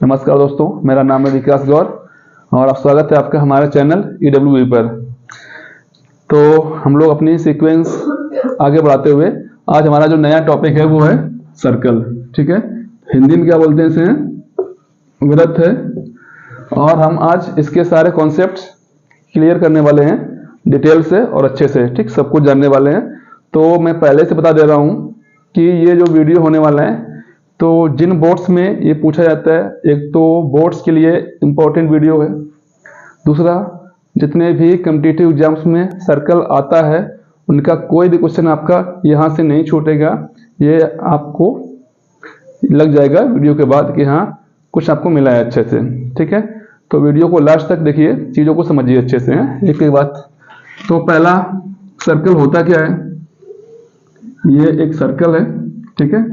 नमस्कार दोस्तों, मेरा नाम है विकास गौर और आप स्वागत है आपका हमारे चैनल EWE पर। तो हम लोग अपनी सीक्वेंस आगे बढ़ाते हुए आज हमारा जो नया टॉपिक है वो है सर्कल। ठीक है, हिंदी में क्या बोलते हैं इसे? वृत्त है। और हम आज इसके सारे कॉन्सेप्ट क्लियर करने वाले हैं डिटेल से और अच्छे से। ठीक, सब कुछ जानने वाले हैं। तो मैं पहले से बता दे रहा हूँ कि ये जो वीडियो होने वाला है तो जिन बोर्ड्स में ये पूछा जाता है, एक तो बोर्ड्स के लिए इम्पोर्टेंट वीडियो है, दूसरा जितने भी कॉम्पिटिटिव एग्जाम्स में सर्कल आता है उनका कोई भी क्वेश्चन आपका यहाँ से नहीं छूटेगा। ये आपको लग जाएगा वीडियो के बाद कि हाँ कुछ आपको मिला है अच्छे से। ठीक है, तो वीडियो को लास्ट तक देखिए, चीज़ों को समझिए अच्छे से। एक एक बात। तो पहला सर्कल होता क्या है? ये एक सर्कल है। ठीक है,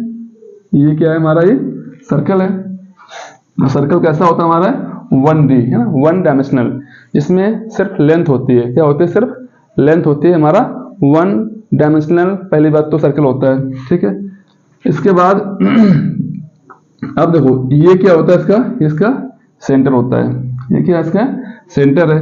ये क्या है? हमारा ये सर्कल है। सर्कल कैसा होता है हमारा? 1D है ना, 1 डायमेंशनल, जिसमें सिर्फ लेंथ होती है। क्या होती है? सिर्फ लेंथ होती है। हमारा 1 डायमेंशनल पहली बात तो सर्कल होता है। ठीक है, इसके बाद अब देखो ये क्या होता है? इसका सेंटर होता है। ये क्या है? इसका सेंटर है।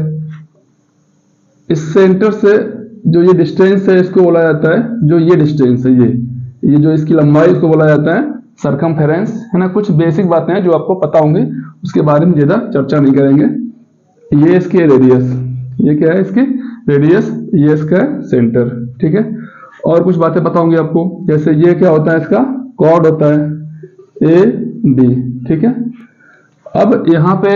इस सेंटर से जो ये डिस्टेंस है इसको बोला जाता है, जो ये डिस्टेंस है ये जो इसकी लंबाई इसको बोला जाता है सरकमफेरेंस, है ना। कुछ बेसिक बातें हैं जो आपको पता होंगी, उसके बारे में ज्यादा चर्चा नहीं करेंगे। ये इसकी रेडियस, ये क्या है? इसकी रेडियस, ये इसका सेंटर। ठीक है, और कुछ बातें पता होंगी आपको, जैसे ये क्या होता है? इसका कॉर्ड होता है AB। ठीक है, अब यहाँ पे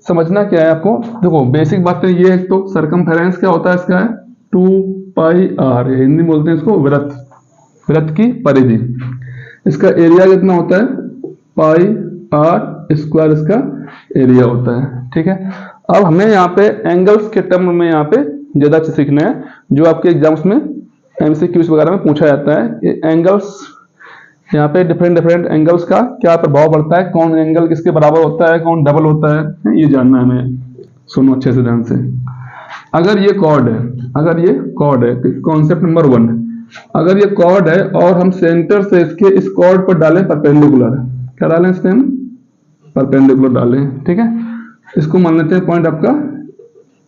समझना क्या है आपको? देखो बेसिक बातें ये है, तो सरकमफेरेंस क्या होता है? इसका है 2πr, हिंदी में बोलते हैं इसको वृत्त, वृत्त की परिधि। इसका एरिया कितना होता है? πr² इसका एरिया होता है। ठीक है, अब हमें यहाँ पे एंगल्स के टर्म में यहाँ पे ज्यादा सीखना है, जो आपके एग्जाम्स में MCQs वगैरह में पूछा जाता है। ये एंगल्स, यहाँ पे डिफरेंट एंगल्स का क्या प्रभाव पड़ता है, कौन एंगल किसके बराबर होता है, कौन डबल होता है, ये जानना है हमें। सुनो अच्छे से ध्यान से। अगर ये कॉर्ड है, कॉन्सेप्ट नंबर 1, अगर ये कॉर्ड है और हम सेंटर से इसके इस कॉर्ड पर डालें परपेंडिकुलर, क्या डालें? इसके हम परपेंडिकुलर डालें। ठीक है, इसको मान लेते हैं पॉइंट आपका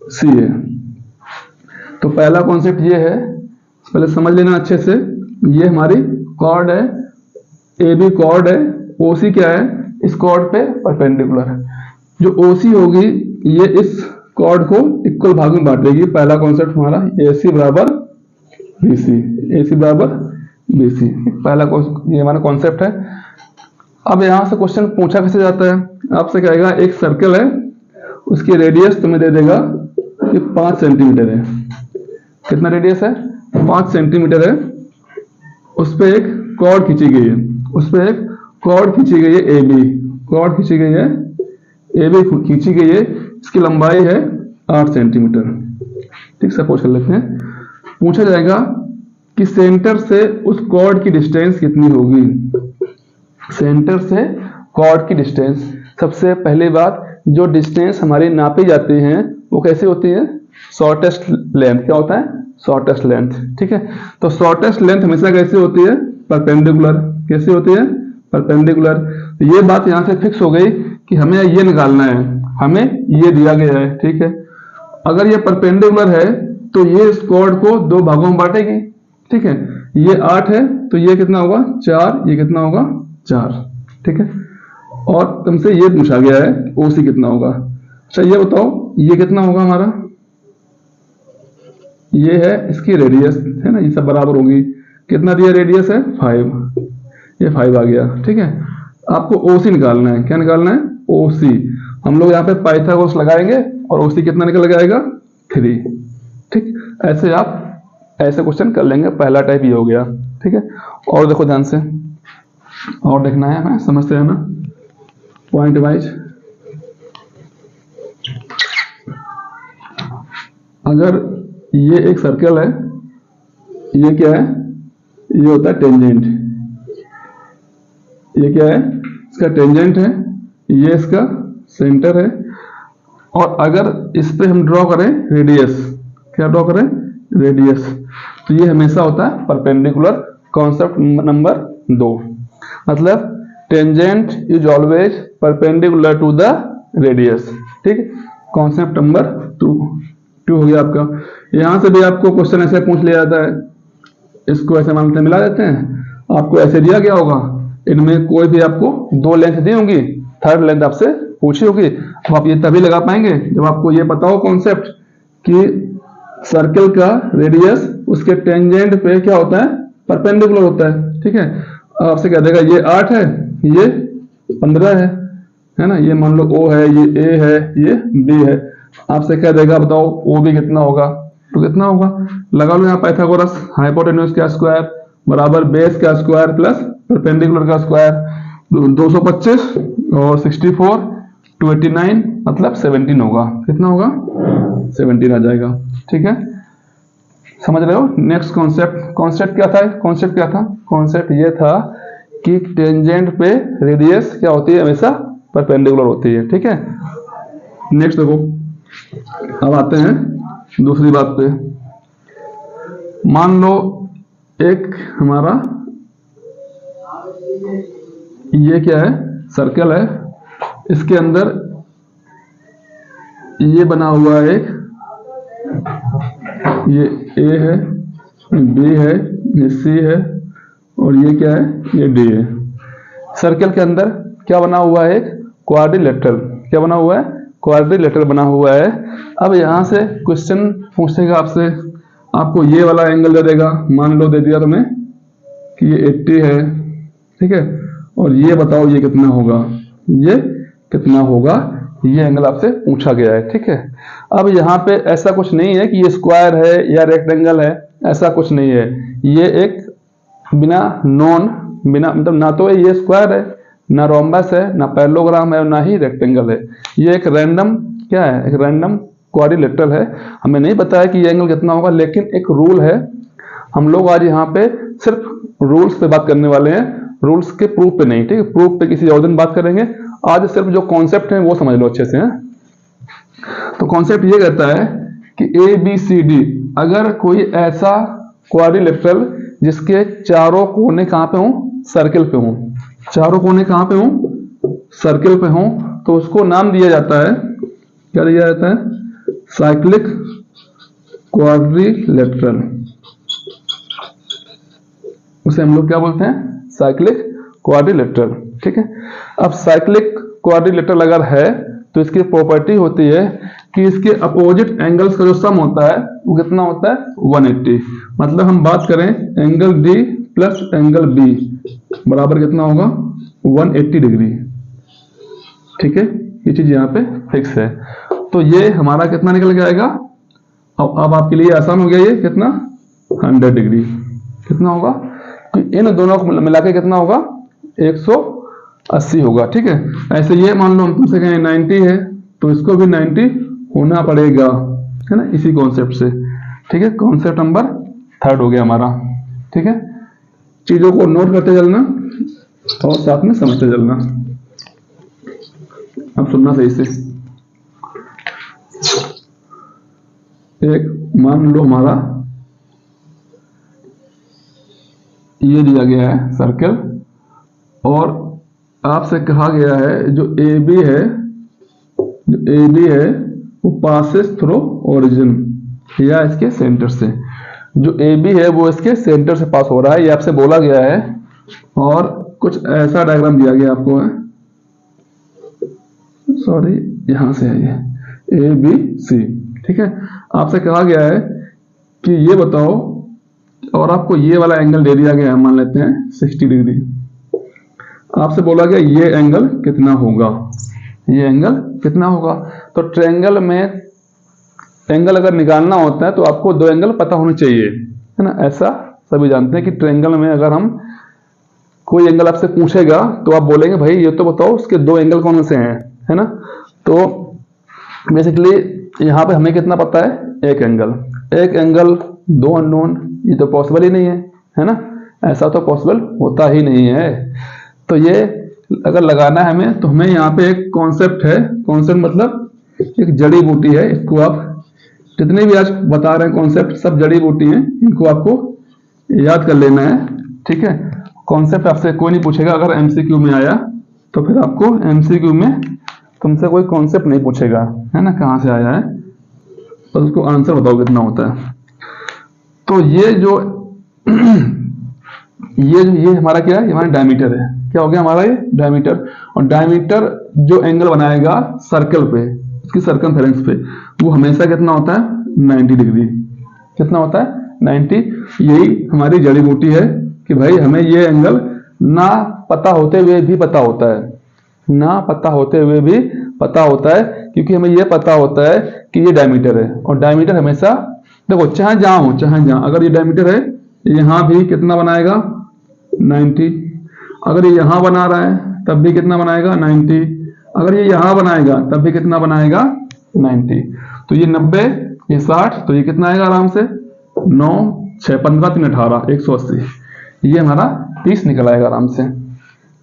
C है। तो पहला कॉन्सेप्ट ये है, पहले समझ लेना अच्छे से। ये हमारी कॉर्ड है, AB कॉर्ड है, OC क्या है? इस कॉर्ड पे परपेंडिकुलर है। जो OC होगी ये इस कॉर्ड को इक्वल भाग में बांटेगी। पहला कॉन्सेप्ट हमारा AC बराबर BC, पहला ये हमारा कॉन्सेप्ट है। अब यहां से क्वेश्चन पूछा कैसे जाता है? आपसे कहेगा एक सर्कल है, उसकी रेडियस तुम्हें दे देगा कि 5 सेंटीमीटर है। कितना रेडियस है? 5 सेंटीमीटर है। उस पर एक कॉर्ड खींची गई है, AB कॉर्ड खींची गई है, AB खींची गई है। इसकी लंबाई है 8 सेंटीमीटर। ठीक, सपोज कर लेते हैं। पूछा जाएगा कि सेंटर से उस कॉर्ड की डिस्टेंस कितनी होगी। सेंटर से कॉर्ड की डिस्टेंस, सबसे पहली बात, जो डिस्टेंस हमारी नापी जाती है वो कैसे होती है? Shortest length. क्या होता है? Shortest length. ठीक है, तो शॉर्टेस्ट लेंथ हमेशा कैसे होती है? परपेंडिकुलर। कैसे होती है? परपेंडिकुलर। तो ये बात यहाँ से फिक्स हो गई कि हमें ये निकालना है, हमें ये दिया गया है। ठीक है, अगर ये परपेंडिकुलर है तो ये इस कॉर्ड को 2 भागों में बांटेगी। ठीक है, ये 8 है तो ये कितना होगा? 4। ये कितना होगा? 4। ठीक है, और तुमसे ये पूछा गया है OC कितना होगा। अच्छा ये बताओ ये कितना होगा हमारा? ये है इसकी रेडियस, है ना, ये सब बराबर होगी। कितना दिया रेडियस है? 5। ये 5 आ गया। ठीक है, आपको OC निकालना है। क्या निकालना है? OC। हम लोग यहाँ पे पाइथागोरस लगाएंगे और OC कितना निकल के आएगा? 3। ठीक, ऐसे आप ऐसे क्वेश्चन कर लेंगे। पहला टाइप ये हो गया। ठीक है, और देखो ध्यान से, और देखना है हमें, समझते हैं ना पॉइंट वाइज। अगर ये एक सर्कल है, ये क्या है? ये होता है टेंजेंट। ये क्या है? इसका टेंजेंट है, ये इसका सेंटर है। और अगर इस पे हम ड्रॉ करें रेडियस, क्या ड्रॉ करें? रेडियस, तो ये हमेशा होता है परपेंडिकुलर। कॉन्सेप्ट नंबर 2, मतलब tangent is always perpendicular to the radius. ठीक, कॉन्सेप्ट नंबर 2 हो गया आपका। यहां से भी आपको क्वेश्चन ऐसे पूछ लिया जाता है, इसको ऐसे मान लेते मिला देते हैं, आपको ऐसे दिया गया होगा, इनमें कोई भी आपको 2 लेंथ दी होंगी, थर्ड लेंथ आपसे पूछी होगी। अब आप ये तभी लगा पाएंगे जब आपको ये पता हो कॉन्सेप्ट कि सर्कल का रेडियस उसके टेंजेंट पे क्या होता है, परपेंडिकुलर होता है। ठीक है, आपसे कह देगा ये 8 है, ये 15 है ना, ये मान लो O है, ये A है, ये B है। आपसे कह देगा बताओ OB कितना होगा, तो कितना होगा, लगा लो यहाँ पाइथागोरस, हाइपोटेन्यूज का स्क्वायर बराबर बेस का स्क्वायर प्लस परपेंडिकुलर का स्क्वायर, 225 और 64 289 मतलब 17 होगा। कितना होगा, 17 आ जाएगा। ठीक है, समझ रहे हो। नेक्स्ट कॉन्सेप्ट क्या था, कॉन्सेप्ट ये था कि टेंजेंट पे रेडियस क्या होती है, हमेशा परपेंडिकुलर होती है। ठीक है, नेक्स्ट देखो, अब आते हैं दूसरी बात पे। मान लो एक हमारा ये क्या है, सर्कल है, इसके अंदर ये बना हुआ है एक, ये A है, B है, ये C है और ये क्या है, ये D है। सर्कल के अंदर क्या बना हुआ है, एक क्वाड्रिलेटरल। क्या बना हुआ है, क्वाड्रिलेटरल बना हुआ है। अब यहां से क्वेश्चन पूछेगा आपसे, आपको ये वाला एंगल दे देगा, मान लो दे दिया तुम्हें कि ये 80 है। ठीक है, और ये बताओ ये कितना होगा, ये कितना होगा, ये एंगल आपसे पूछा गया है। ठीक है, अब यहाँ पे ऐसा कुछ नहीं है कि ये स्क्वायर है या रेक्टेंगल है, ऐसा कुछ नहीं है। ये एक बिना मतलब ना तो ये स्क्वायर है, ना रोम्बस है, ना पैरेललोग्राम है, ना ही रेक्टेंगल है। ये एक रैंडम क्या है, एक रैंडम क्वाड्रिलेटरल है। हमें नहीं पता है कि ये एंगल कितना होगा, लेकिन एक रूल है। हम लोग आज यहाँ पे सिर्फ रूल्स पे बात करने वाले हैं, रूल्स के प्रूफ पे नहीं। ठीक है, प्रूफ पे किसी और दिन बात करेंगे, आज सिर्फ जो कॉन्सेप्ट है वो समझ लो अच्छे से। तो कॉन्सेप्ट ये कहता है कि ABCD अगर कोई ऐसा क्वाड्रिलेटरल जिसके चारों कोने कहां पे हों, सर्कल पे हों, चारों कोने कहां पे हों, सर्कल पे हों, तो उसको नाम दिया जाता है, क्या दिया जाता है, साइक्लिक क्वाड्रिलेटरल। उसे हम लोग क्या बोलते हैं, साइक्लिक क्वाड्रिलेटरल। ठीक है, अब साइक्लिक क्वाड्रिलेटरल अगर है तो इसकी प्रॉपर्टी होती है कि इसके अपोजिट एंगल्स का जो सम होता है वो कितना होता है, 180। मतलब हम बात करें angle D plus angle B बराबर कितना होगा, 180 डिग्री। ठीक है, ये चीज यहाँ पे फिक्स है। तो ये हमारा कितना निकल के आएगा, अब आपके लिए आसान हो गया, ये कितना, 100 डिग्री। कितना होगा, इन दोनों को मिला के कितना होगा, 180 होगा। ठीक है, ऐसे ये मान लो हम तुमसे कहें 90 है तो इसको भी 90 होना पड़ेगा, है ना, इसी कॉन्सेप्ट से। ठीक है, कॉन्सेप्ट नंबर 3 हो गया हमारा। ठीक है, चीजों को नोट करते चलना और साथ में समझते चलना। अब सुनना सही से। एक मान लो हमारा ये दिया गया है सर्कल, और आपसे कहा गया है जो AB है वो पासेस थ्रू ओरिजिन, या इसके सेंटर से। जो AB है वो इसके सेंटर से पास हो रहा है, ये आपसे बोला गया है। और कुछ ऐसा डायग्राम दिया गया आपको है, सॉरी यहां से है ये ABC। ठीक है, आपसे कहा गया है कि ये बताओ, और आपको ये वाला एंगल दे दिया गया है, मान लेते हैं 60 डिग्री। आपसे बोला गया ये एंगल कितना होगा, ये एंगल कितना होगा। तो ट्रायंगल में एंगल अगर निकालना होता है तो आपको 2 एंगल पता होने चाहिए, है ना। ऐसा सभी जानते हैं कि ट्रायंगल में अगर हम कोई एंगल आपसे पूछेगा तो आप बोलेंगे भाई ये तो बताओ उसके 2 एंगल कौन से हैं, है ना। तो बेसिकली यहाँ पे हमें कितना पता है, एक एंगल 2 अननोन, ये तो पॉसिबल ही नहीं है ना, ऐसा तो पॉसिबल होता ही नहीं है। तो ये अगर लगाना है हमें, तो हमें यहाँ पे एक कॉन्सेप्ट है, कॉन्सेप्ट मतलब एक जड़ी बूटी है। इसको आप जितने भी आज बता रहे हैं कॉन्सेप्ट सब जड़ी बूटी हैं, इनको आपको याद कर लेना है। ठीक है, कॉन्सेप्ट आपसे कोई नहीं पूछेगा। अगर एमसीक्यू में आया तो फिर आपको एमसीक्यू में तुमसे कोई कॉन्सेप्ट नहीं पूछेगा, है ना, कहाँ से आया है, और उसको आंसर बताओ कितना होता है। तो ये जो ये हमारा क्या है, ये हमारा डायमीटर है। क्या हो गया हमारा ये डायमीटर। और डायमीटर जो एंगल बनाएगा सर्कल पे, उसकी सर्कमफेरेंस पे, वो हमेशा कितना होता है, 90 डिग्री। कितना होता है, 90। यही हमारी जड़ी बूटी है कि भाई हमें ये एंगल ना पता होते हुए भी पता होता है, ना पता होते हुए भी पता होता है, क्योंकि हमें ये पता होता है कि ये डायमीटर है। और डायमीटर हमेशा देखो चाहे जहां हो, चाहे जहां, अगर ये डायमीटर है यहां भी कितना बनाएगा, 90। अगर ये यहां बना रहा है तब भी कितना बनाएगा, 90। अगर ये यहां बनाएगा तब भी कितना बनाएगा, 90। तो ये 90, ये 60, तो ये कितना आएगा आराम से, 9, 6, 15, 3, 18, 180। ये हमारा 30 निकल आएगा आराम से।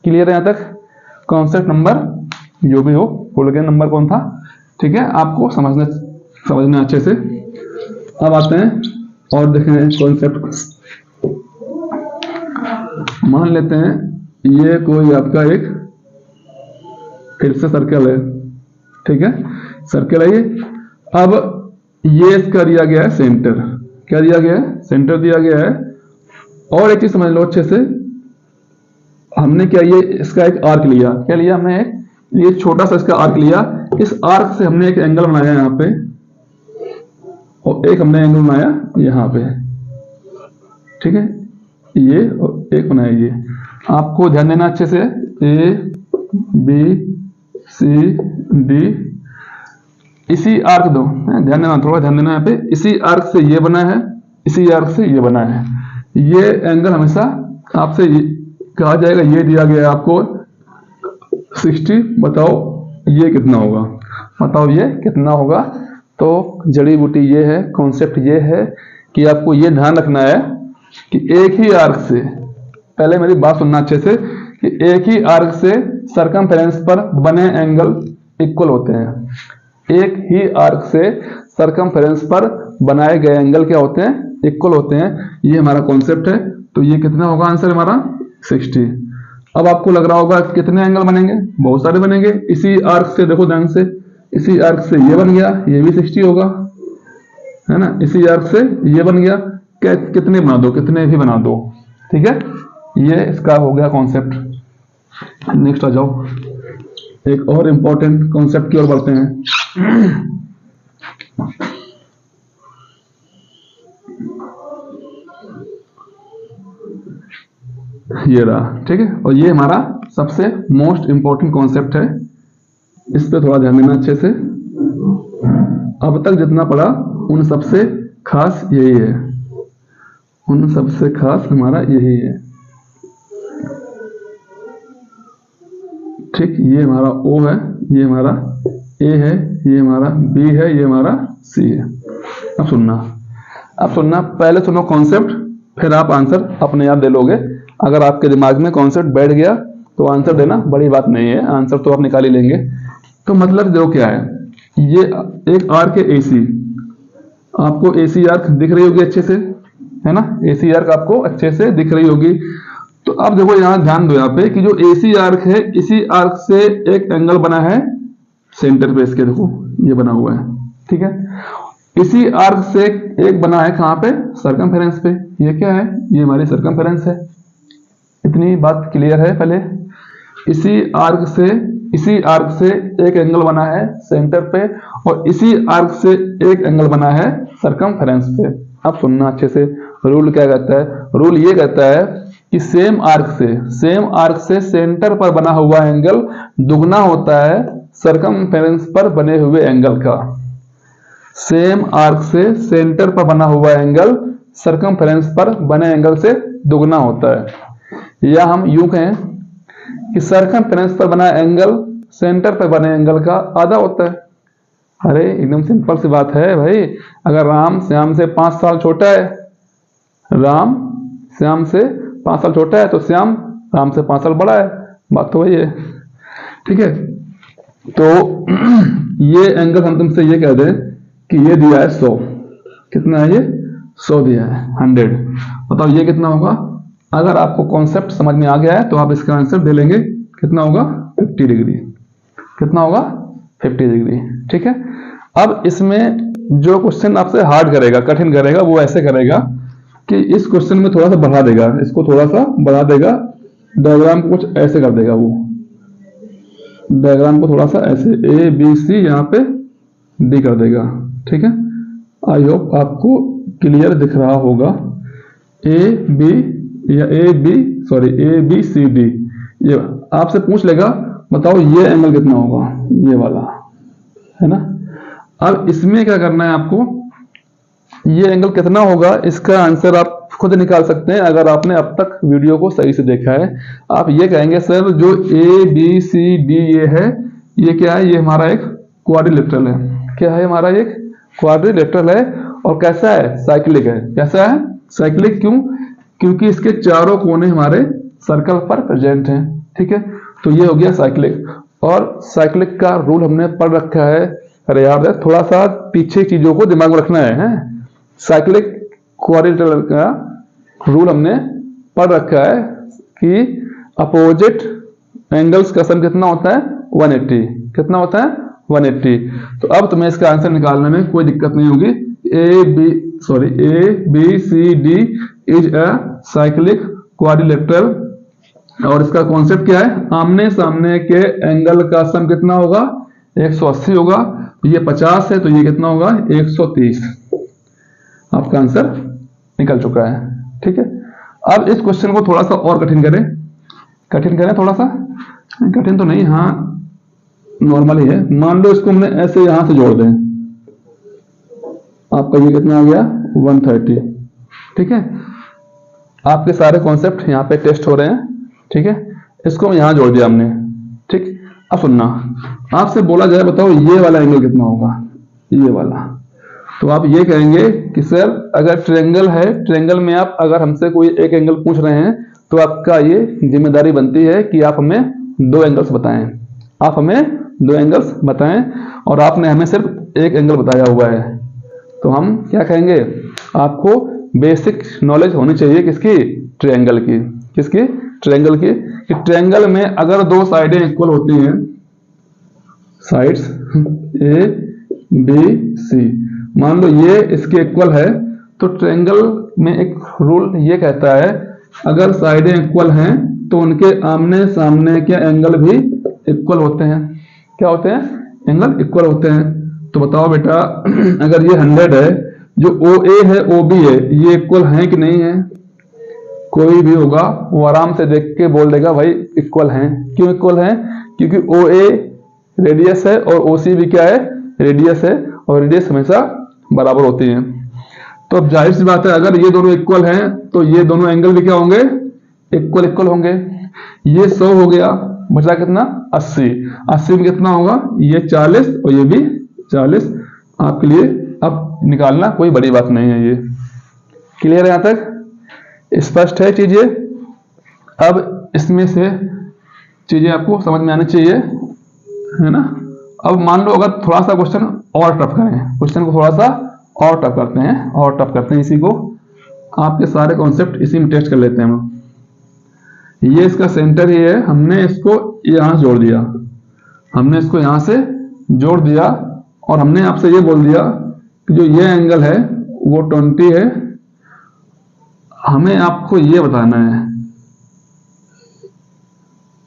क्लियर है यहाँ तक। कॉन्सेप्ट नंबर जो भी हो, भूल गए नंबर कौन था, ठीक है, आपको समझना अच्छे से। अब आते हैं और देखें कॉन्सेप्ट। मान लेते हैं ये कोई आपका एक फिर से सर्कल है, ठीक है, सर्कल है ये। अब ये इसका दिया गया है सेंटर। क्या दिया गया है, सेंटर दिया गया है। और एक चीज समझ लो अच्छे से, हमने क्या ये इसका एक आर्क लिया। क्या लिया हमने, एक ये छोटा सा इसका आर्क लिया। इस आर्क से हमने एक एंगल बनाया यहाँ पे, और एक हमने एंगल बनाया यहाँ पे, ठीक है, ये और एक बनाया ये। आपको ध्यान देना अच्छे से, ए बी सी डी, इसी आर्क दो, ध्यान देना, थोड़ा ध्यान देना यहाँ पे। इसी आर्क से ये बना है, इसी आर्क से ये बना है। ये एंगल हमेशा आपसे कहा जाएगा, ये दिया गया है आपको 60, बताओ ये कितना होगा, बताओ ये कितना होगा। तो जड़ी बूटी ये है, कॉन्सेप्ट ये है कि आपको ये ध्यान रखना है कि एक ही आर्क से, पहले मेरी बात सुनना अच्छे से, कि एक ही आर्क से सर्कमफेरेंस पर बने एंगल इक्वल होते हैं। एक ही आर्क से सर्कमफेरेंस पर बनाए गए एंगल क्या होते हैं, इक्वल होते हैं। ये हमारा कॉन्सेप्ट है। तो ये कितना होगा आंसर हमारा, 60। अब आपको लग रहा होगा कितने एंगल बनेंगे, बहुत सारे बनेंगे। इसी आर्क से देखो ध्यान से, इसी आर्क से ये बन गया, ये भी 60 होगा, है ना। इसी आर्क से ये बन गया, कितने बना दो, कितने भी बना दो, ठीक है। ये इसका हो गया कॉन्सेप्ट। नेक्स्ट आ जाओ, एक और इंपॉर्टेंट कॉन्सेप्ट की ओर बढ़ते हैं। ये रहा, ठीक है। और ये हमारा सबसे मोस्ट इंपॉर्टेंट कॉन्सेप्ट है, इस पे थोड़ा ध्यान देना अच्छे से। अब तक जितना पढ़ा उन सबसे खास यही है, उन सबसे खास हमारा यही है, ठीक। ये हमारा O है, ये हमारा A है, ये हमारा B है, ये हमारा C है। अब सुनना, पहले सुनो कॉन्सेप्ट, फिर आप आंसर अपने आप दे लोगे। अगर आपके दिमाग में कॉन्सेप्ट बैठ गया तो आंसर देना बड़ी बात नहीं है, आंसर तो आप निकाल ही लेंगे। तो मतलब जो क्या है, ये एक आर्क है AC, आपको AC आर्क दिख रही होगी अच्छे से, है ना, AC आर्क आपको अच्छे से दिख रही होगी। तो अब देखो यहाँ ध्यान दो यहाँ पे कि जो AC आर्क है, इसी आर्क से एक एंगल बना है सेंटर पे, इसके देखो ये बना हुआ है, ठीक है। इसी आर्क से एक बना है कहाँ पे, सर्कमफेरेंस पे। ये क्या है, ये हमारी सर्कमफेरेंस है। इतनी बात क्लियर है पहले। इसी आर्क से एक एंगल बना है सेंटर पे, और इसी आर्क से एक एंगल बना है सर्कमफेरेंस पे। अब सुनना अच्छे से, रूल क्या कहता है, रूल ये कहता है कि सेम आर्क से सेंटर पर बना हुआ एंगल दुगना होता है सर्कमफेरेंस पर बने हुए एंगल का। सेम आर्क से सेंटर पर बना हुआ एंगल सर्कमफेरेंस पर बने एंगल से दुगना होता है। या हम यूं कहें कि सर्कमफेरेंस पर बना एंगल सेंटर पर बने एंगल का आधा होता है। अरे एकदम सिंपल सी बात है भाई। अगर राम श्याम से 5 साल छोटा है, राम श्याम से 5 साल छोटा है, तो श्याम राम से 5 साल बड़ा है। बात तो वही है, ठीक है। तो ये एंगल हम तुमसे ये कह दें कि ये दिया है 100, कितना है ये, 100 दिया है, 100। बताओ ये कितना होगा, अगर आपको कॉन्सेप्ट समझ में आ गया है तो आप इसका आंसर दे लेंगे। कितना होगा? 50 डिग्री। कितना होगा? 50 डिग्री। ठीक है। अब इसमें जो क्वेश्चन आपसे हार्ड करेगा, कठिन करेगा, वो ऐसे करेगा कि इस क्वेश्चन में थोड़ा सा बढ़ा देगा, इसको थोड़ा सा बढ़ा देगा, डायग्राम को कुछ ऐसे कर देगा। वो डायग्राम को थोड़ा सा ऐसे ए बी सी यहाँ पे डी कर देगा। ठीक है। आई होप आपको क्लियर दिख रहा होगा। ए बी या ए बी सी डी, ये आपसे पूछ लेगा बताओ ये एंगल कितना होगा, ये वाला है ना। अब इसमें क्या करना है आपको, ये एंगल कितना होगा इसका आंसर आप खुद निकाल सकते हैं अगर आपने अब तक वीडियो को सही से देखा है। आप ये कहेंगे सर जो ए बी सी डी ये है, ये क्या है? ये हमारा एक क्वाड्रिलेटरल है। क्या है? हमारा एक क्वाड्रिलेटरल है। और कैसा है? साइक्लिक है। कैसा है? साइक्लिक। क्यों? क्योंकि इसके चारों कोने हमारे सर्कल पर प्रेजेंट हैं। ठीक है। तो ये हो गया साइक्लिक। और साइक्लिक का रूल हमने पढ़ रखा है। अरे यार थोड़ा सा पीछे चीजों को दिमाग में रखना है। साइक्लिक क्वाड्रिलेटरल का रूल हमने पढ़ रखा है कि अपोजिट एंगल्स का सम कितना होता है? 180। कितना होता है? 180। तो अब तुम्हें इसका आंसर निकालने में कोई दिक्कत नहीं होगी। A B C D is a cyclic quadrilateral. और इसका कॉन्सेप्ट क्या है? आमने सामने के एंगल का सम कितना होगा? 180 होगा। ये 50 है तो ये कितना होगा? 130। आपका आंसर निकल चुका है। ठीक है। अब इस क्वेश्चन को थोड़ा सा और कठिन करें थोड़ा सा। कठिन तो नहीं, हाँ नॉर्मल ही है। मान लो इसको हमने ऐसे यहां से जोड़ दें, आपका ये कितना आ गया? 130। ठीक है। आपके सारे कॉन्सेप्ट यहाँ पे टेस्ट हो रहे हैं। ठीक है। इसको यहां जोड़ दिया हमने। ठीक। अब सुनना, आपसे बोला जाए बताओ ये वाला एंगल कितना होगा? ये वाला। तो आप ये कहेंगे कि सर अगर ट्रायंगल है, ट्रायंगल में आप अगर हमसे कोई एक एंगल पूछ रहे हैं तो आपका ये जिम्मेदारी बनती है कि आप हमें 2 एंगल्स बताएं। आप हमें 2 एंगल्स बताएं। और आपने हमें सिर्फ एक एंगल बताया हुआ है। तो हम क्या कहेंगे? आपको बेसिक नॉलेज होनी चाहिए किसकी? ट्रायंगल की। किसकी? ट्रायंगल की। कि ट्रायंगल में अगर 2 साइडें इक्वल होती हैं, साइड्स ए बी सी, मान लो ये इसके इक्वल है, तो ट्रायंगल में एक रूल ये कहता है अगर साइडें इक्वल हैं तो उनके आमने सामने के एंगल भी इक्वल होते हैं। क्या होते हैं? एंगल इक्वल होते हैं। तो बताओ बेटा अगर ये 100 है, जो OA है OB है, ये इक्वल हैं कि नहीं है? कोई भी होगा वो आराम से देख के बोल देगा भाई इक्वल हैं। क्यों इक्वल हैं? क्योंकि OA रेडियस है और OC भी क्या है? रेडियस है। और रेडियस हमेशा बराबर होती है। तो अब जाहिर सी बात है अगर ये दोनों इक्वल हैं तो ये दोनों एंगल भी क्या होंगे? इक्वल होंगे। ये 100 हो गया, बचा कितना? 80। 80 में कितना होगा? ये 40 और ये भी 40। आपके लिए अब निकालना कोई बड़ी बात नहीं है। ये क्लियर है? यहां तक स्पष्ट है चीजें? अब इसमें से चीजें आपको समझ में आनी चाहिए, है ना। अब मान लो अगर थोड़ा सा क्वेश्चन और टफ करें, क्वेश्चन को थोड़ा सा और टफ करते हैं, इसी को आपके सारे कॉन्सेप्ट इसी में टेस्ट कर लेते हैं हम। ये इसका सेंटर ही है, हमने इसको यहां जोड़ दिया, हमने इसको यहां से जोड़ दिया और हमने आपसे ये बोल दिया कि जो ये एंगल है वो 20 है। हमें आपको ये बताना है,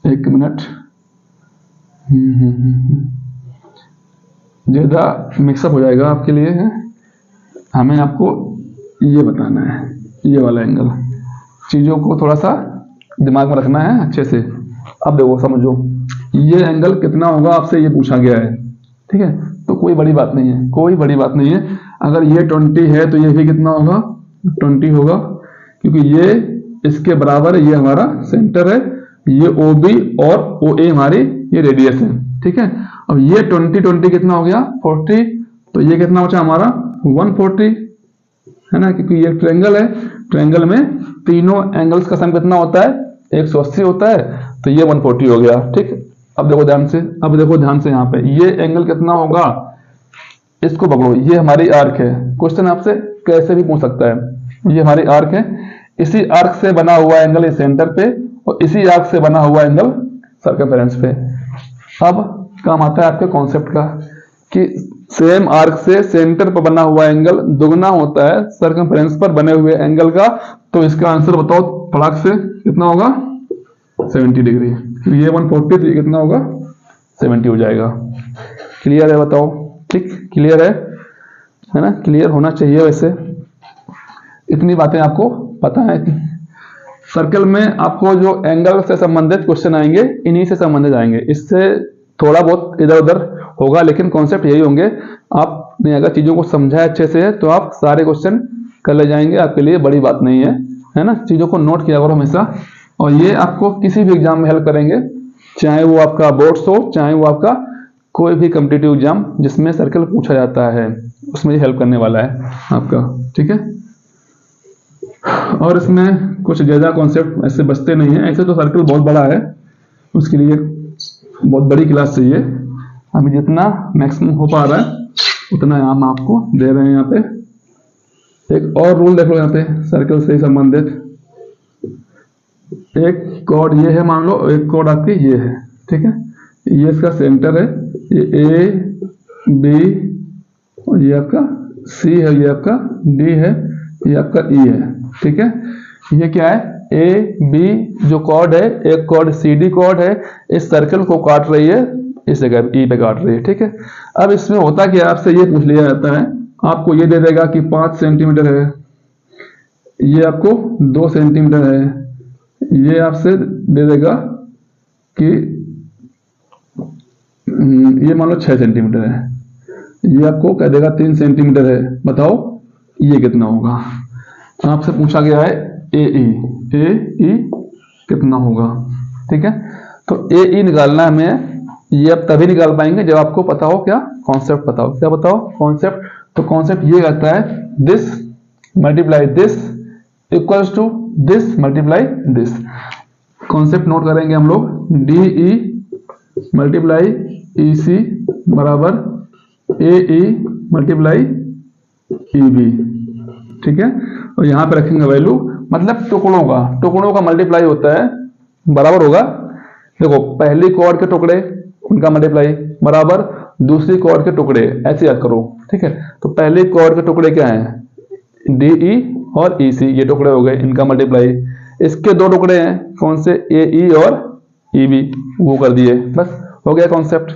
एक मिनट, ज्यादा मिक्सअप हो जाएगा आपके लिए है। हमें आपको ये बताना है, ये वाला एंगल। चीजों को थोड़ा सा दिमाग में रखना है अच्छे से। अब देखो समझो, ये एंगल कितना होगा आपसे ये पूछा गया है, ठीक है। तो कोई बड़ी बात नहीं है, कोई बड़ी बात नहीं है। अगर ये 20 है तो ये भी कितना होगा? 20 होगा, क्योंकि ये इसके बराबर है, ये हमारा सेंटर है, ये OB और OA हमारी ये रेडियस है, ठीक है। अब ये 20 कितना हो गया? 40। तो ये कितना बचा हमारा? 140, है ना, क्योंकि ये ट्रायंगल है, ट्रायंगल में तीनों एंगल्स का सम कितना होता है? 180 होता है। तो ये 140 हो गया, ठीक। अब देखो ध्यान से, यहाँ पे ये एंगल कितना होगा? इसको पकड़ो, ये हमारी आर्क है। क्वेश्चन आपसे कैसे भी पूछ सकता है, ये हमारी आर्क है, इसी आर्क से बना हुआ एंगल इस सेंटर पे और इसी आर्क से बना हुआ एंगल सर्कमफेरेंस पे। अब काम आता है आपके कॉन्सेप्ट का कि सेम आर्क से सेंटर पर बना हुआ एंगल दुगना होता है सर्कमफेरेंस पर बने हुए एंगल का। तो इसका आंसर बताओ फटाक से, कितना होगा? 70 डिग्री। ये 143 कितना होगा? 70 हो जाएगा। क्लियर है? बताओ। ठीक, क्लियर है ना? क्लियर होना चाहिए। वैसे इतनी बातें आपको पता है। सर्कल में आपको जो एंगल से संबंधित क्वेश्चन आएंगे इन्हीं से संबंधित आएंगे, इससे थोड़ा बहुत इधर उधर होगा लेकिन कॉन्सेप्ट यही होंगे। आपने अगर चीजों को समझा अच्छे से तो आप सारे क्वेश्चन कर ले जाएंगे, आपके लिए बड़ी बात नहीं है ना? चीजों को नोट किया करो हमेशा, और ये आपको किसी भी एग्जाम में हेल्प करेंगे, चाहे वो आपका बोर्ड्स हो, चाहे वो आपका कोई भी कॉम्पिटिटिव एग्जाम जिसमें सर्कल पूछा जाता है, उसमें हेल्प करने वाला है आपका। ठीक है, और इसमें कुछ ज्यादा कॉन्सेप्ट ऐसे बचते नहीं है। ऐसे तो सर्कल बहुत बड़ा है, उसके लिए बहुत बड़ी क्लास चाहिए। अभी जितना मैक्सिमम हो पा रहा है उतना हम आपको दे रहे हैं। यहाँ पे एक और रूल देख लो, यहाँ पे सर्कल से संबंधित एक कॉर्ड ये है मान लो, एक कॉर्ड आपकी ये है। ठीक है, ये इसका सेंटर है, ये ए बी, ये आपका सी है, ये आपका डी है, ये आपका ई है। ठीक है, ये क्या है? ए बी जो कॉर्ड है, एक कॉर्ड सी डी कॉर्ड है, इस सर्कल को काट रही है, इस जगह ई पे काट रही है। ठीक है, अब इसमें होता क्या, आपसे ये पूछ लिया जाता है, आपको ये दे देगा कि 5 सेंटीमीटर है, ये आपको 2 सेंटीमीटर है, ये आपसे दे देगा कि ये मान लो 6 सेंटीमीटर है, ये आपको कह देगा 3 सेंटीमीटर है। बताओ ये कितना होगा? आपसे पूछा गया है ए ई कितना होगा। ठीक है, तो ए ई निकालना है हमें। ये आप तभी निकाल पाएंगे जब आपको पता हो क्या कॉन्सेप्ट, पता हो क्या, बताओ कॉन्सेप्ट। तो कॉन्सेप्ट ये कहता है this multiply this equals to this multiply this. Concept note करेंगे हम लोग, डी ई मल्टीप्लाई ई सी बराबर ए ई मल्टीप्लाई ई बी। ठीक है, और यहां पे रखेंगे वैल्यू, मतलब टुकड़ों का मल्टीप्लाई होता है, बराबर होगा। देखो पहली कॉर्ड के टुकड़े उनका मल्टीप्लाई बराबर दूसरी कॉर्ड के टुकड़े, ऐसे याद करो। ठीक है, तो पहली कॉर्ड के टुकड़े क्या हैं? डी ई और ई सी, ये टुकड़े हो गए, इनका मल्टीप्लाई। इसके 2 टुकड़े हैं, कौन से? ए ई और ई बी, वो कर दिए, बस हो गया कॉन्सेप्ट।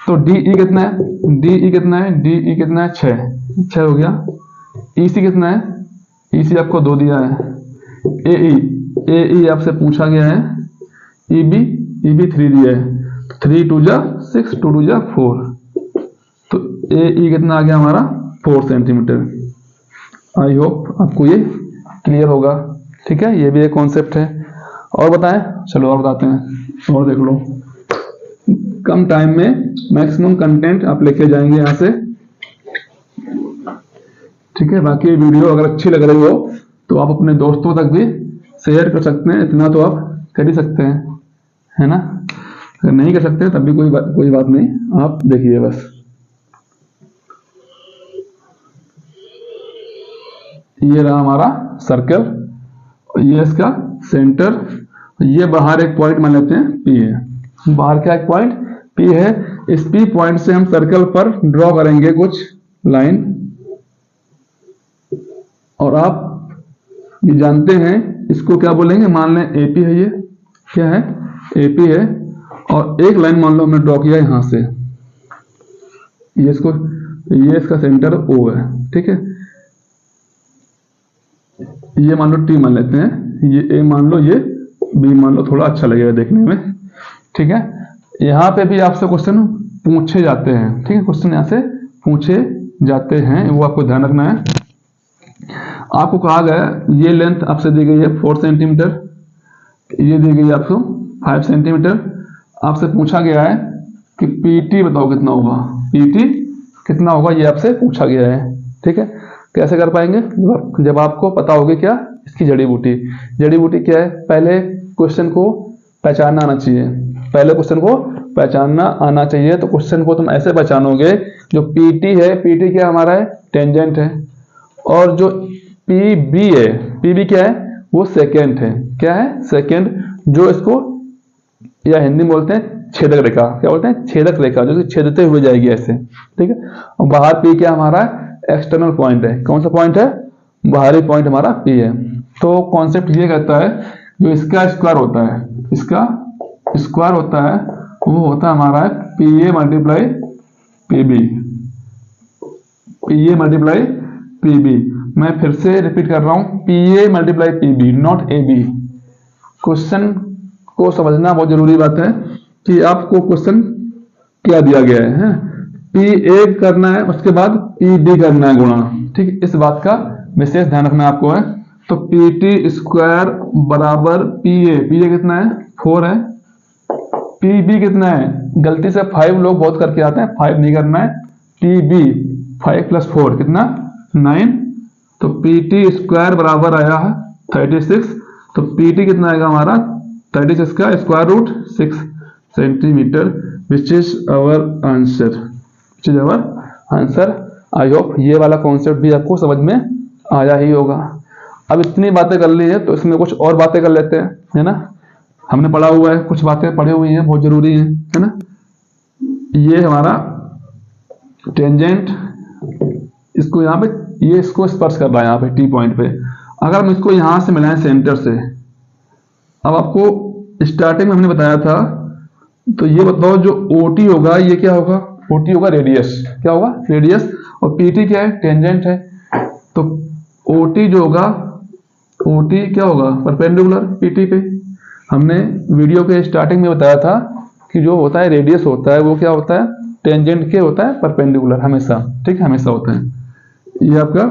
तो डी ई कितना है? डी ई कितना है? डी ई कितना है? 6 हो गया। ई सी कितना है? ई सी आपको 2 दिया है। ए ई आपसे पूछा गया है, ई बी 3 दिया है, 3 2 जा 6, 2 2 जा 4, तो ए ई कितना आ गया हमारा? 4 सेंटीमीटर। आई होप आपको ये क्लियर होगा। ठीक है, ये भी एक कॉन्सेप्ट है। और बताएं? चलो और बताते हैं, और देख लो। कम टाइम में मैक्सिमम कंटेंट आप लेके जाएंगे यहाँ से। ठीक है, बाकी वीडियो अगर अच्छी लग रही हो तो आप अपने दोस्तों तक भी शेयर कर सकते हैं, इतना तो आप कर ही सकते हैं, है ना? अगर नहीं कर सकते तब भी कोई बात नहीं, आप देखिए बस। ये रहा हमारा सर्कल, ये इसका सेंटर, ये बाहर एक पॉइंट मान लेते हैं पी है, बाहर क्या एक पॉइंट पी है। इस पी पॉइंट से हम सर्कल पर ड्रॉ करेंगे कुछ लाइन, और आप ये जानते हैं इसको क्या बोलेंगे, मान लें एपी है, ये क्या है? एपी है, और एक लाइन मान लो हमने ड्रॉ किया यहां से, ये इसका सेंटर ओ है। ठीक है, ये मान लो टी मान लेते हैं, ये ए मान लो, ये बी मान लो, थोड़ा अच्छा लगेगा देखने में। ठीक है, यहाँ पे भी आपसे क्वेश्चन पूछे जाते हैं। ठीक है, क्वेश्चन यहाँ से पूछे जाते हैं, वो आपको ध्यान रखना है। आपको कहा गया ये लेंथ आपसे दी गई है 4 सेंटीमीटर, ये दी गई है आपको 5 सेंटीमीटर। आपसे पूछा गया है कि पीटी बताओ कितना होगा, पीटी कितना होगा, ये आपसे पूछा गया है। ठीक है, कैसे कर पाएंगे? जब आपको पता होगी क्या इसकी जड़ी बूटी। जड़ी बूटी क्या है? पहले क्वेश्चन को पहचानना आना चाहिए, पहले क्वेश्चन को पहचानना आना चाहिए। तो क्वेश्चन को तुम ऐसे पहचानोगे, जो पीटी है, पीटी क्या हमारा है? टेंजेंट है, और जो पीबी है, पीबी क्या है? वो सेकेंड है। क्या है? सेकेंड, जो इसको या हिंदी में बोलते हैं छेदक रेखा। क्या बोलते हैं? छेदक रेखा, जो कि छेदते हुए जाएगी ऐसे, ठीक है। और बाहर पी क्या हमारा एक्सटर्नल पॉइंट है। कौन सा पॉइंट है? बाहरी पॉइंट हमारा पी है। तो कॉन्सेप्ट ये कहता है जो इसका स्क्वायर होता है, इसका स्क्वायर होता है वो होता है हमारा P A multiply P B, P A multiply P B. मैं फिर से रिपीट कर रहा हूं, P A multiply P B, not A B. Question को समझना बहुत जरूरी बात है कि आपको क्वेश्चन क्या दिया गया है। पी ए करना है, उसके बाद पी बी करना है गुणा, ठीक। इस बात का विशेष ध्यान रखना आपको है। तो पी टी स्क्वायर बराबर पी ए कितना है? 4 है। पी बी कितना है? गलती से 5 लोग बहुत करके आते हैं, 5 नहीं करना है। पी बी 5 + 4 कितना? 9। तो पी टी स्क्वायर बराबर आया है 36। तो पी टी कितना आएगा हमारा? 36 का square root 6 centimetre, which is our answer, which is our answer. I hope ये वाला कॉन्सेप्ट भी आपको समझ में आया ही होगा। अब इतनी बातें कर ली है तो इसमें कुछ और बातें कर लेते हैं, है ना। हमने पढ़ा हुआ है, कुछ बातें पढ़ी हुई हैं, बहुत जरूरी है ना। ये हमारा टेंजेंट, इसको यहाँ पे ये इसको स्पर्श कर रहा है यहाँ पे टी पॉइंट पे। अगर हम इसको यहाँ से मिलाएं सेंटर से, अब आपको स्टार्टिंग में हमने बताया था, तो ये बताओ जो OT होगा ये क्या होगा? OT होगा रेडियस। क्या होगा? रेडियस। और PT क्या है? टेंजेंट है। तो OT जो होगा, OT क्या होगा? परपेंडिकुलर PT पे। हमने वीडियो के स्टार्टिंग में बताया था कि जो होता है रेडियस होता है वो क्या होता है? टेंजेंट के होता है परपेंडिकुलर हमेशा, ठीक है, हमेशा होता है। ये आपका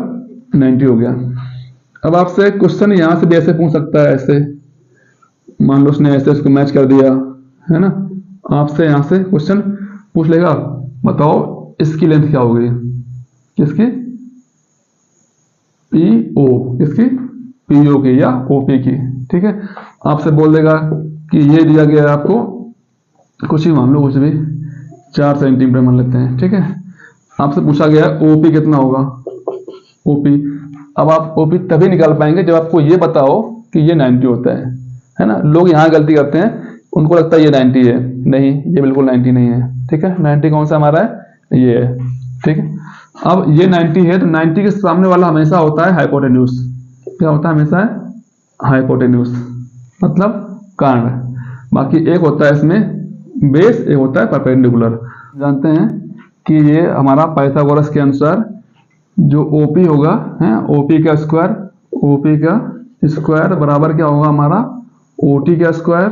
90 हो गया। अब आपसे क्वेश्चन यहाँ से भी ऐसे पूछ सकता है, ऐसे मान लो उसने ऐसे उसको मैच कर दिया, है ना। आपसे यहाँ से क्वेश्चन पूछ लेगा, बताओ इसकी लेंथ क्या होगी? किसकी? PO, किसकी? PO की या OP की, ठीक है। आपसे बोल देगा कि ये दिया गया है आपको, कुछ ही मान लो, कुछ भी 4 सेंटीमीटर मान लेते हैं, ठीक है। आपसे पूछा गया OP कितना होगा? OP, अब आप OP तभी निकाल पाएंगे जब आपको ये बताओ कि ये 90 होता है ना। लोग यहाँ गलती करते हैं, उनको लगता है ये 90 है, नहीं, ये बिल्कुल 90 नहीं है, ठीक है। 90 कौन सा हमारा है? ये है, ठीक है। अब ये 90 है, तो 90 के सामने वाला हमेशा होता है हाइपोटेन्यूज। क्या होता है? हमेशा हाइपोटेन्यूज, मतलब कर्ण। बाकी एक होता है इसमें बेस, एक होता है परपेंडिकुलर। जानते हैं कि ये हमारा पाइथागोरस के अनुसार जो OP होगा है, OP का स्क्वायर बराबर क्या होगा हमारा? OT का स्क्वायर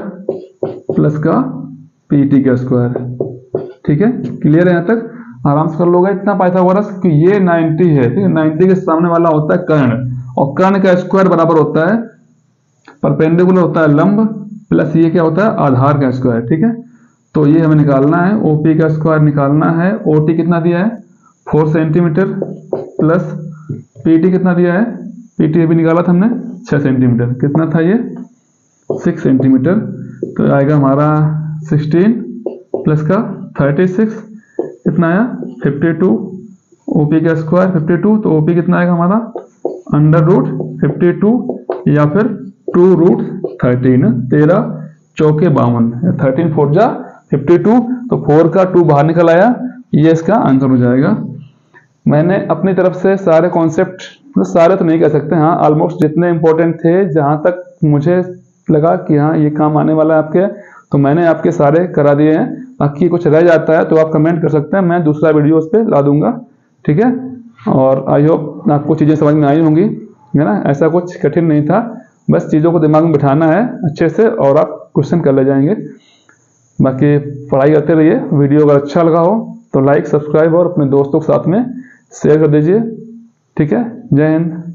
प्लस का PT का स्क्वायर, ठीक है। क्लियर है? यहाँ तक आराम से कर लोगे इतना पाइथागोरस कि ये 90 है, ठीक है। 90 के सामने वाला होता है कर्ण, और कर्ण का स्क्वायर बराबर होता है परपेंडिकुलर होता है लंब, प्लस ये क्या होता है? आधार का स्क्वायर, ठीक है। तो ये हमें निकालना है, OP का स्क्वायर निकालना है। OT कितना दिया है? 4 सेंटीमीटर, प्लस PT कितना दिया है? PT भी निकाला था हमने 6 सेंटीमीटर। कितना था ये? 6 सेंटीमीटर। तो आएगा हमारा 16 प्लस का 36, कितना आया? 52। OP का स्क्वायर 52, तो OP कितना आएगा हमारा? √52 या फिर 2√13, 13 चौके 52, 13 4 जा 52, तो 4 का 2 बाहर निकल आया, ये इसका आंसर हो जाएगा। मैंने अपनी तरफ से सारे कॉन्सेप्ट, सारे तो नहीं कह सकते, हाँ ऑलमोस्ट जितने इंपॉर्टेंट थे, जहां तक मुझे लगा कि हाँ ये काम आने वाला है आपके, तो मैंने आपके सारे करा दिए हैं। बाकी कुछ रह जाता है तो आप कमेंट कर सकते हैं, मैं दूसरा वीडियो उस पर ला दूंगा, ठीक है। और आई होप आपको चीज़ें समझ में आई होंगी, है ना। ऐसा कुछ कठिन नहीं था, बस चीज़ों को दिमाग में बिठाना है अच्छे से और आप क्वेश्चन कर ले जाएंगे। बाकी पढ़ाई करते रहिए। वीडियो अगर अच्छा लगा हो तो लाइक, सब्सक्राइब और अपने दोस्तों के साथ में शेयर कर दीजिए, ठीक है। जय हिंद।